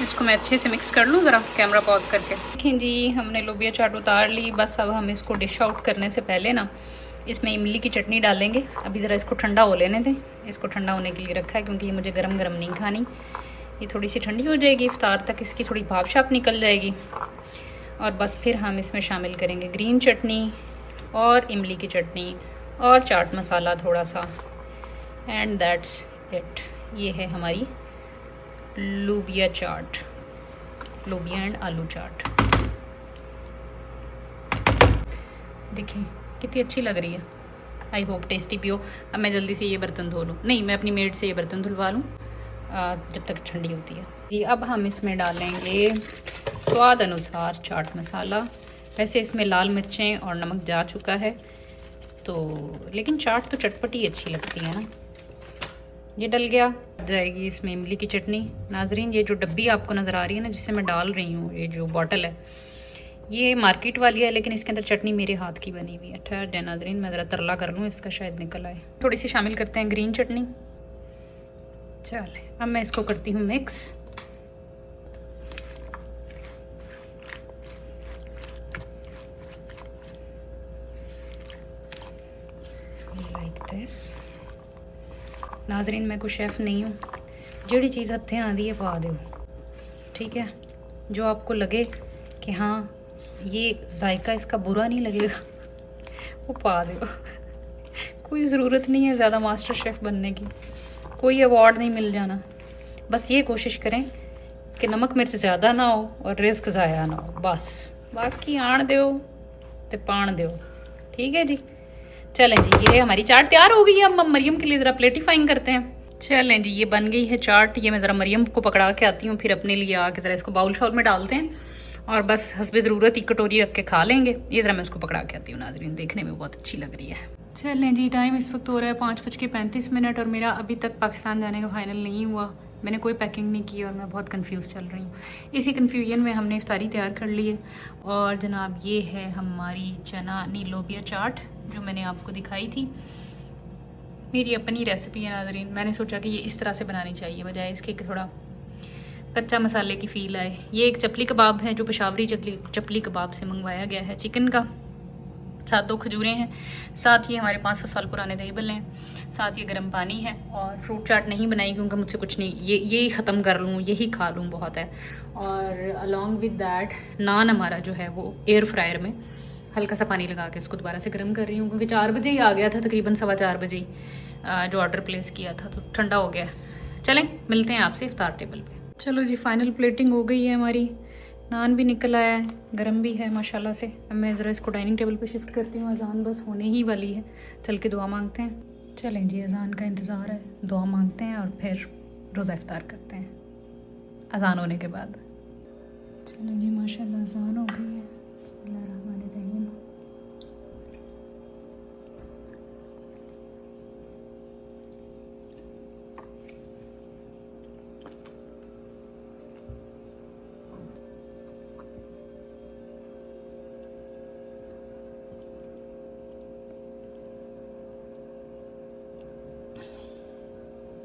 इसको मैं अच्छे से मिक्स कर लूँ ज़रा, कैमरा पॉज करके। देखें जी, हमने लोबिया चाट उतार ली। बस अब हम इसको डिश आउट करने से पहले ना इसमें इमली की चटनी डालेंगे। अभी ज़रा इसको ठंडा हो लेने दें। इसको ठंडा होने के लिए रखा है क्योंकि ये मुझे गरम गरम नहीं खानी। ये थोड़ी सी ठंडी हो जाएगी, इफ्तार तक इसकी थोड़ी भाप शाप निकल जाएगी, और बस फिर हम इसमें शामिल करेंगे ग्रीन चटनी और इमली की चटनी और चाट मसाला थोड़ा सा, एंड दैट्स इट। ये है हमारी लोबिया चाट, लोबिया एंड आलू चाट। देखिए कितनी अच्छी लग रही है। आई होप टेस्टी भी हो। अब मैं जल्दी से ये बर्तन धो लूँ, नहीं मैं अपनी मेड से ये बर्तन धुलवा लूँ जब तक ठंडी होती है। ये अब हम इसमें डालेंगे स्वाद अनुसार चाट मसाला। वैसे इसमें लाल मिर्चें और नमक जा चुका है, तो लेकिन चाट तो चटपटी अच्छी लगती है ना। ये डल गया। जाएगी इसमें इमली की चटनी। नाजरीन, ये जो डब्बी आपको नज़र आ रही है ना, जिससे मैं डाल रही हूँ, ये जो बॉटल है, ये मार्केट वाली है, लेकिन इसके अंदर चटनी मेरे हाथ की बनी हुई है। ठहर जाए नाजरीन, मैं ज़रा तरला कर लूँ इसका, शायद निकल आए। थोड़ी सी शामिल करते हैं ग्रीन चटनी। चले, अब मैं इसको करती हूँ मिक्स। Like this. नाजरीन, मैं कोई शेफ़ नहीं हूँ, जिहड़ी चीज़ हत्थे आंदी है पा दो। ठीक है, जो आपको लगे कि हाँ ये जायका इसका बुरा नहीं लगेगा वो पा दो। कोई ज़रूरत नहीं है ज़्यादा मास्टर शेफ़ बनने की, कोई अवार्ड नहीं मिल जाना। बस ये कोशिश करें कि नमक मिर्च ज़्यादा ना हो और रिस्क ज़ाया ना हो, बस। बाकी आण दो तो पाण दो। ठीक है जी, चलें जी, ये हमारी चाट तैयार हो गई है। अब हम मरियम के लिए ज़रा प्लेटिफाइंग करते हैं। चलें जी, ये बन गई है चाट। ये मैं ज़रा मरियम को पकड़ा के आती हूँ, फिर अपने लिए आके ज़रा इसको बाउल शाउल में डालते हैं और बस हस्बे ज़रूरत ही कटोरी रख के खा लेंगे। ये ज़रा मैं इसको पकड़ा के आती हूँ नाजरीन, देखने में बहुत अच्छी लग रही है। चलें जी, टाइम इस वक्त हो रहा है 5:35 और मेरा अभी तक पाकिस्तान जाने का फाइनल नहीं हुआ। मैंने कोई पैकिंग नहीं की और मैं बहुत कंफ्यूज चल रही हूँ। इसी कन्फ्यूजन में हमने इफ्तारी तैयार कर ली है। और जनाब ये है हमारी चना नी लोबिया चाट जो मैंने आपको दिखाई थी। मेरी अपनी रेसिपी है नाज़रीन, मैंने सोचा कि ये इस तरह से बनानी चाहिए बजाय इसके कि थोड़ा कच्चा मसाले की फ़ील आए। ये एक चपली कबाब है जो पेशावरी चपली कबाब से मंगवाया गया है चिकन का। साथ 2 खजूरें हैं, साथ ही हमारे 500 साल पुराने दही बल्ले हैं, साथ ये गर्म पानी है। और फ्रूट चाट नहीं बनाई क्योंकि मुझसे कुछ नहीं, ये ही ख़त्म कर लूँ, यही खा लूँ बहुत है। और अलॉन्ग विद दैट नान हमारा जो है वो एयर फ्रायर में हल्का सा पानी लगा के इसको दोबारा से गर्म कर रही हूँ क्योंकि 4 बजे ही आ गया था, तकरीबन 4:15 बजे ही जो ऑर्डर प्लेस किया था, तो ठंडा हो गया। चलें मिलते हैं आपसे इफ्तार टेबल पे। चलो जी, फाइनल प्लेटिंग हो गई है हमारी, नान भी निकल आया है, गरम भी है माशाल्लाह से। अब मैं ज़रा इसको डाइनिंग टेबल पे शिफ्ट करती हूँ, अजान बस होने ही वाली है, चल के दुआ मांगते हैं। चलें जी, अजान का इंतज़ार है, दुआ मांगते हैं और फिर रोज़ा इफ्तार करते हैं अजान होने के बाद। चलें जी, माशाल्लाह अजान हो गई है। बिस्मिल्लाहिर्रहमानिर्रहीम।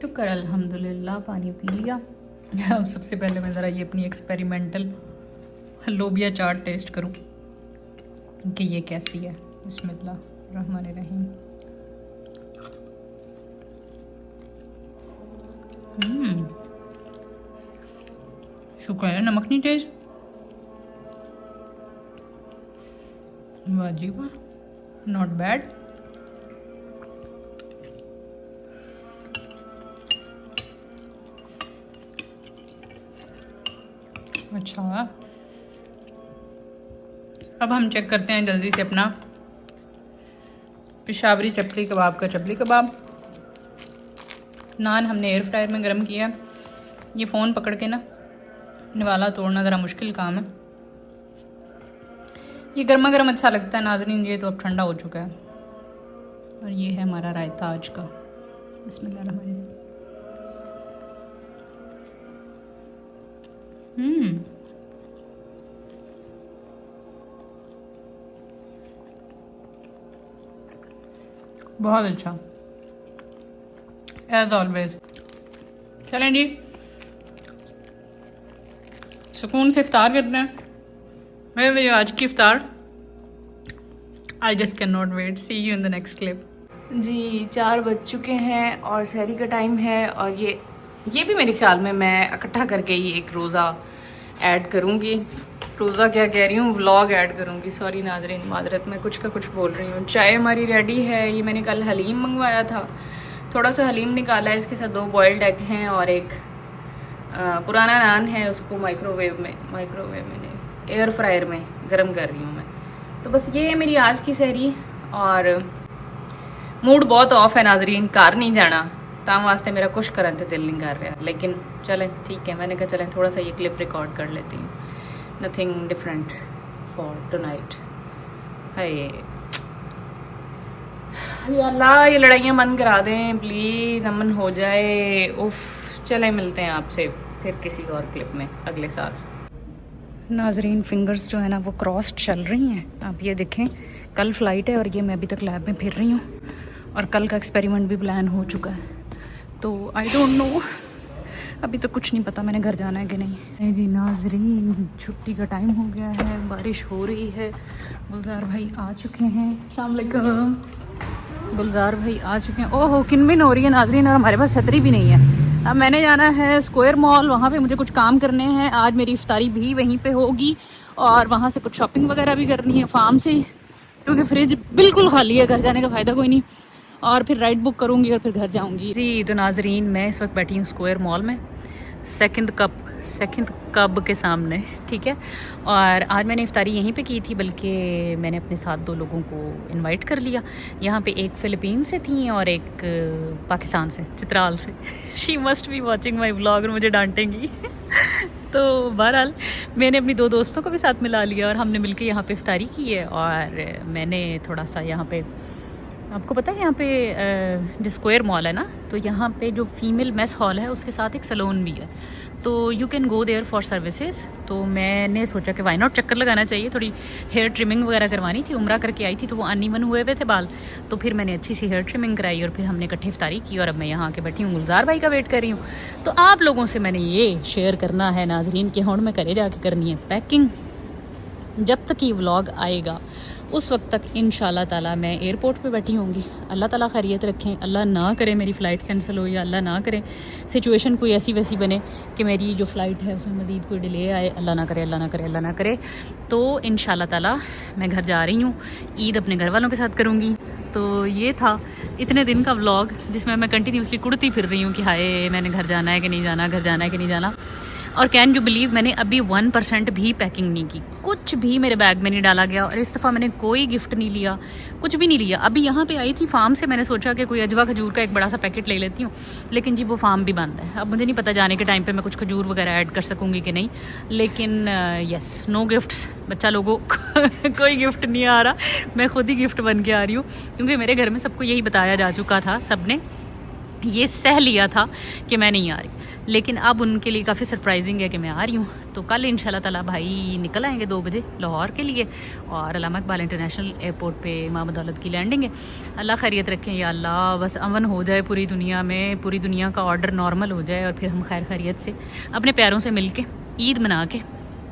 शुक्र अल्हम्दुलिल्लाह, पानी पी लिया। अब सबसे पहले मैं ज़रा ये अपनी एक्सपेरिमेंटल लोबिया चाट टेस्ट करूं कि ये कैसी है। बिस्मिल्लाहिर्रहमानिर्रहीम। शुक्र है नमक नहीं तेज, वाह जी वाह, नॉट बैड। अच्छा, अब हम चेक करते हैं जल्दी से अपना पेशावरी चपली कबाब का चपली कबाब। नान हमने एयर फ्रायर में गर्म किया। ये फ़ोन पकड़ के ना निवाला तोड़ना ज़रा मुश्किल काम है। ये गर्मा गर्म अच्छा लगता है नाज़रीन, ये तो अब ठंडा हो चुका है। और ये है हमारा रायता आज का। बिस्मिल्लाहिर्रहमानिर्रहीम। बहुत अच्छा, एज ऑलवेज। चलें जी, सुकून से इफ्तार करते हैं। मेरे आज की इफ्तार, I just can not wait, see you in the next clip. जी 4 बज चुके हैं और सहरी का टाइम है। और ये भी मेरे ख्याल में मैं इकट्ठा करके ही एक रोज़ा ऐड करूँगी। रोज़ा क्या कह रही हूँ, व्लॉग ऐड करूँगी। सॉरी नाज़रीन, माजरत, मैं कुछ का कुछ बोल रही हूँ। चाय हमारी रेडी है। ये मैंने कल हलीम मंगवाया था, थोड़ा सा हलीम निकाला है। इसके साथ 2 बॉयल्ड एग हैं और एक पुराना नान है, उसको माइक्रोवेव में नहीं, एयर फ्रायर में गर्म कर रही हूँ मैं। तो बस ये है मेरी आज की सहरी। और मूड बहुत ऑफ है नाज़रीन, कार नहीं जाना, तां वास्ते मेरा कुछ करने ते दिल नहीं कर रहा। लेकिन चलें ठीक है, मैंने कहा चलें थोड़ा सा ये क्लिप रिकॉर्ड कर लेती हूँ। Nothing different for tonight. हाय अल्लाह, ये लड़ाइयाँ बंद करा दें प्लीज़, अमन हो जाए। उफ, चलें मिलते हैं आपसे फिर किसी और क्लिप में अगले साल। नाजरीन, फिंगर्स जो है ना वो क्रॉस्ड चल रही हैं। आप ये देखें, कल फ़्लाइट है और ये मैं अभी तक लैब में फिर रही हूँ और कल का एक्सपेरिमेंट भी प्लान हो चुका है। तो आई डोंट नो, अभी तो कुछ नहीं पता मैंने घर जाना है कि नहीं। जी नाजरीन, छुट्टी का टाइम हो गया है, बारिश हो रही है। गुलजार भाई आ चुके हैं। अस्सलाम वालेकुम। गुलजार भाई आ चुके हैं। ओहो, किनमिन हो रही है नाजरीन, और हमारे पास छतरी भी नहीं है। अब मैंने जाना है स्क्वायर मॉल, वहाँ पे मुझे कुछ काम करने हैं। आज मेरी इफ्तारी भी वहीं पे होगी और वहाँ से कुछ शॉपिंग वगैरह भी करनी है फार्म से, क्योंकि फ्रिज बिल्कुल खाली है, घर जाने का फ़ायदा कोई नहीं। और फिर राइड बुक करूँगी और फिर घर जाऊँगी। जी तो नाजरीन, मैं इस वक्त बैठी हूँ स्क्वायर मॉल में, सेकंड कब के सामने, ठीक है। और आज मैंने इफ्तारी यहीं पे की थी, बल्कि मैंने अपने साथ 2 लोगों को इनवाइट कर लिया। यहाँ पे एक फ़िलिपीन से थी और एक पाकिस्तान से, चित्राल से। She must be watching my vlog और मुझे डांटेंगी। तो बहरहाल मैंने अपनी 2 दोस्तों को भी साथ मिला लिया और हमने मिलके यहाँ पे इफ्तारी की है। और मैंने थोड़ा सा यहाँ पे, आपको पता है यहाँ पे जो स्क्वायर मॉल है ना, तो यहाँ पे जो फीमेल मेस हॉल है उसके साथ एक सैलून भी है। तो you can go there for services. तो मैंने सोचा कि वाई नॉट, चक्कर लगाना चाहिए, थोड़ी हेयर ट्रिमिंग वगैरह करवानी थी। उम्रा करके आई थी तो वो अनइवन हुए हुए थे बाल, तो फिर मैंने अच्छी सी हेयर ट्रिमिंग कराई और फिर हमने इकट्ठे इफ्तारी की और अब मैं यहाँ आके बैठी हूँ, गुलजार भाई का वेट कर रही हूँ। तो आप लोगों से मैंने ये शेयर करना है नाजरीन कि हुण मैं घरे जाके करनी है पैकिंग। जब तक ये व्लॉग आएगा उस वक्त तक इंशाल्लाह ताला मैं एयरपोर्ट पे बैठी होंगी। अल्लाह ताला खैरियत रखें, अल्लाह ना करे मेरी फ़्लाइट कैंसिल हो या अल्लाह ना करे सिचुएशन कोई ऐसी वैसी बने कि मेरी जो फ़्लाइट है उसमें मज़ीद कोई डिले आए। अल्लाह ना करे, अल्लाह ना करे, अल्लाह ना करे। तो इंशाल्लाह ताला मैं घर जा रही हूँ, ईद अपने घर वालों के साथ करूँगी। तो ये था इतने दिन का व्लॉग जिसमें मैं कंटिन्यूसली कुड़ती फिर रही हूँ कि हाय मैंने घर जाना है कि नहीं जाना, घर जाना है कि नहीं जाना। और कैन यू बिलीव मैंने अभी 1% भी पैकिंग नहीं की, कुछ भी मेरे बैग में नहीं डाला गया। और इस दफ़ा मैंने कोई गिफ्ट नहीं लिया, कुछ भी नहीं लिया। अभी यहाँ पे आई थी फार्म से, मैंने सोचा कि कोई अजवा खजूर का एक बड़ा सा पैकेट ले लेती हूँ, लेकिन जी वो फार्म भी बंद है। अब मुझे नहीं पता जाने के टाइम पे मैं कुछ खजूर वगैरह ऐड कर सकूँगी कि नहीं, लेकिन यस, नो गिफ्ट्स बच्चा लोगों कोई गिफ्ट नहीं आ रहा, मैं खुद ही गिफ्ट बन के आ रही हूँ। क्योंकि मेरे घर में सबको यही बताया जा चुका था, सब ने ये सह लिया था कि मैं नहीं आ रही, लेकिन अब उनके लिए काफ़ी सरप्राइजिंग है कि मैं आ रही हूँ। तो कल इंशाल्लाह ताला भाई निकल आएंगे 2 बजे लाहौर के लिए और अल्लामा इकबाल इंटरनेशनल एयरपोर्ट पे इमाम दौलत की लैंडिंग है। अल्लाह खैरियत रखें या अल्लाह, बस अमन हो जाए पूरी दुनिया में, पूरी दुनिया का ऑर्डर नॉर्मल हो जाए और फिर हम खैर खैरियत से अपने प्यारों से मिल के ईद मना के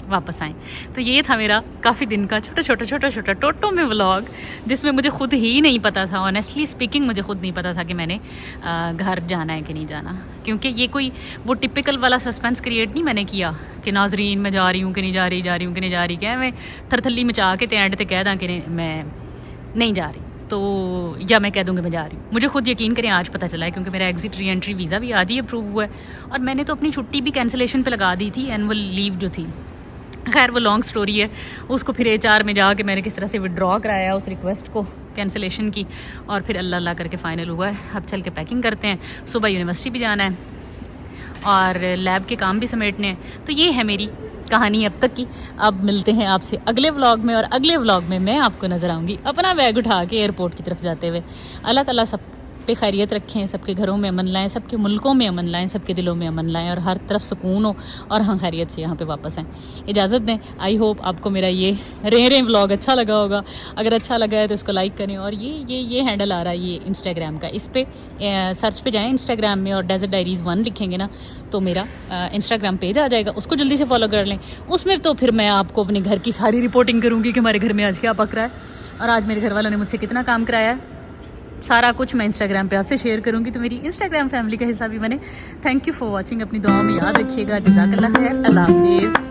वापस आएँ। तो ये था मेरा काफ़ी दिन का छोटा टोटो में व्लॉग, जिसमें मुझे खुद ही नहीं पता था, ऑनेस्टली स्पीकिंग मुझे खुद नहीं पता था कि मैंने घर जाना है कि नहीं जाना। क्योंकि ये कोई वो टिपिकल वाला सस्पेंस क्रिएट नहीं मैंने किया कि नाजरीन मैं जा रही हूँ कि नहीं जा रही, जा रही हूँ कि नहीं जा रही, क्या मैं थरथली मचा के एंड ते कह दा कि मैं नहीं जा रही, तो या मैं कह दूँगी मैं जा रही हूँ। मुझे खुद यकीन करें आज पता चला है, क्योंकि मेरा एग्जिट री एंट्री वीज़ा भी आज ही अप्रूव हुआ है और मैंने तो अपनी छुट्टी भी कैंसिलेशन पे लगा दी थी, एनुअल लीव जो थी। खैर वो लॉन्ग स्टोरी है, उसको फिर HR में जाके मैंने किस तरह से विड्रॉ कराया उस रिक्वेस्ट को कैंसिलेशन की, और फिर अल्लाह अल्लाह करके फ़ाइनल हुआ है। अब चल के पैकिंग करते हैं, सुबह यूनिवर्सिटी भी जाना है और लैब के काम भी समेटने हैं। तो ये है मेरी कहानी अब तक की। अब मिलते हैं आपसे अगले व्लॉग में, और अगले व्लॉग में मैं आपको नज़र आऊँगी अपना बैग उठा के एयरपोर्ट की तरफ जाते हुए। अल्लाह ताला सब पे खैरियत रखें, सबके घरों में अमन लाएँ, सबके मुल्कों में अमन लाएँ, सबके दिलों में अमन लाएँ और हर तरफ सुकून हो और हम खैरियत से यहाँ पे वापस आएँ। इजाज़त दें। आई होप आपको मेरा ये रे व्लॉग अच्छा लगा होगा। अगर अच्छा लगा है तो इसको लाइक करें। और ये हैंडल आ रहा है ये इंस्टाग्राम का, इस पर सर्च पे जाएँ इंस्टाग्राम में और डेजर्ट डायरीज़ 1 लिखेंगे ना तो मेरा इंस्टाग्राम पेज आ जाएगा, उसको जल्दी से फॉलो कर लें। उसमें तो फिर मैं आपको अपने घर की सारी रिपोर्टिंग करूँगी कि हमारे घर में आज क्या पक रहा है और आज मेरे घर वालों ने मुझसे कितना काम कराया है, सारा कुछ मैं इंस्टाग्राम पे आपसे शेयर करूंगी। तो मेरी इंस्टाग्राम फैमिली का हिस्सा भी बने। Thank you for watching. अपनी दुआ में याद रखिएगा। जज़ाकल्लाह खैर। अल्लाह हाफिज़।